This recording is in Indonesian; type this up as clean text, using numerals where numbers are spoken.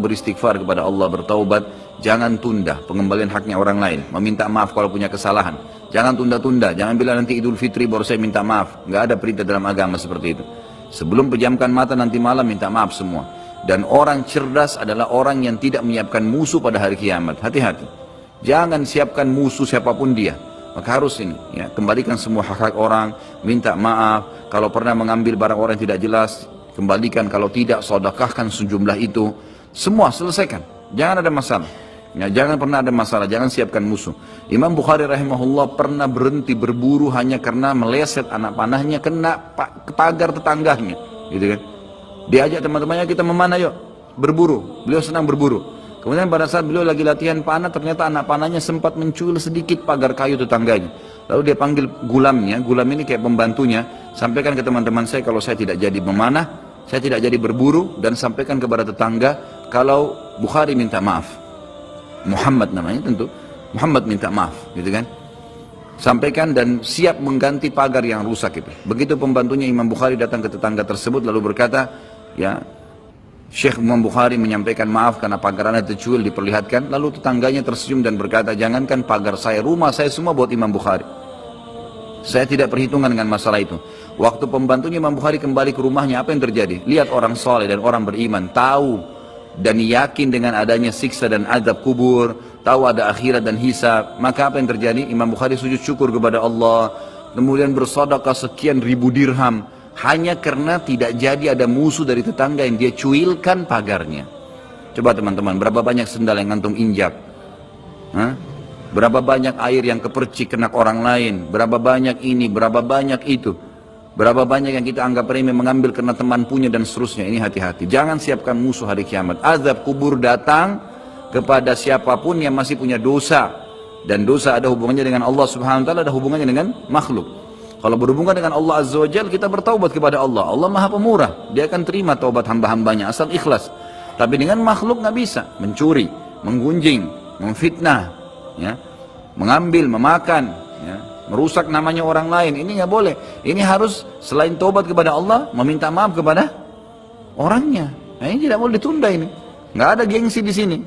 beristighfar kepada Allah, bertaubat. Jangan tunda pengembalian haknya orang lain, meminta maaf kalau punya kesalahan. Jangan tunda-tunda, jangan bilang nanti Idul Fitri baru saya minta maaf. Nggak ada perintah dalam agama seperti itu. Sebelum pejamkan mata nanti malam minta maaf semua. Dan orang cerdas adalah orang yang tidak menyiapkan musuh pada hari kiamat. Hati-hati. Jangan siapkan musuh siapapun dia. Maka harus ini, ya, kembalikan semua hak-hak orang, minta maaf. Kalau pernah mengambil barang orang yang tidak jelas, kembalikan. Kalau tidak, sedekahkan sejumlah itu. Semua selesaikan. Jangan ada masalah. Ya, jangan pernah ada masalah, jangan siapkan musuh. Imam Bukhari rahimahullah pernah berhenti berburu hanya karena meleset anak panahnya kena pagar tetangganya, gitu kan. Diajak teman-temannya, kita memanah yuk, berburu. Beliau senang berburu. Kemudian pada saat beliau lagi latihan panah, ternyata anak panahnya sempat mencuil sedikit pagar kayu tetangganya. Lalu dia panggil gulamnya, gulam ini kayak pembantunya, sampaikan ke teman-teman saya kalau saya tidak jadi memanah, saya tidak jadi berburu, dan sampaikan kepada tetangga kalau Bukhari minta maaf. Muhammad namanya tentu, Muhammad minta maaf, gitu kan. Sampaikan dan siap mengganti pagar yang rusak itu. Begitu pembantunya Imam Bukhari datang ke tetangga tersebut lalu berkata, ya, Syekh Imam Bukhari menyampaikan maaf karena pagar Anda tercuil, diperlihatkan. Lalu tetangganya tersenyum dan berkata, jangankan pagar saya, rumah saya semua buat Imam Bukhari. Saya tidak perhitungan dengan masalah itu. Waktu pembantunya Imam Bukhari kembali ke rumahnya, apa yang terjadi? Lihat orang soleh dan orang beriman, tahu dan yakin dengan adanya siksa dan azab kubur, tahu ada akhirat dan hisab. Maka apa yang terjadi? Imam Bukhari sujud syukur kepada Allah, kemudian bersedekah sekian ribu dirham, hanya karena tidak jadi ada musuh dari tetangga yang dia cuilkan pagarnya. Coba teman-teman, berapa banyak sendal yang antum injak? Hah? Berapa banyak air yang kepercik kena orang lain? Berapa banyak ini, berapa banyak itu? Berapa banyak yang kita anggap remeh mengambil karena teman punya dan seterusnya. Ini hati-hati. Jangan siapkan musuh hari kiamat. Azab kubur datang kepada siapapun yang masih punya dosa. Dan dosa ada hubungannya dengan Allah subhanahu wa ta'ala, ada hubungannya dengan makhluk. Kalau berhubungan dengan Allah azza wa jalla, kita bertaubat kepada Allah. Allah maha pemurah. Dia akan terima taubat hamba-hambanya asal ikhlas. Tapi dengan makhluk nggak bisa. Mencuri, menggunjing, memfitnah, ya, mengambil, memakan, ya, merusak namanya orang lain, ini nggak boleh. Ini harus selain taubat kepada Allah, meminta maaf kepada orangnya. Nah, ini tidak boleh ditunda ini. Nggak ada gengsi di sini.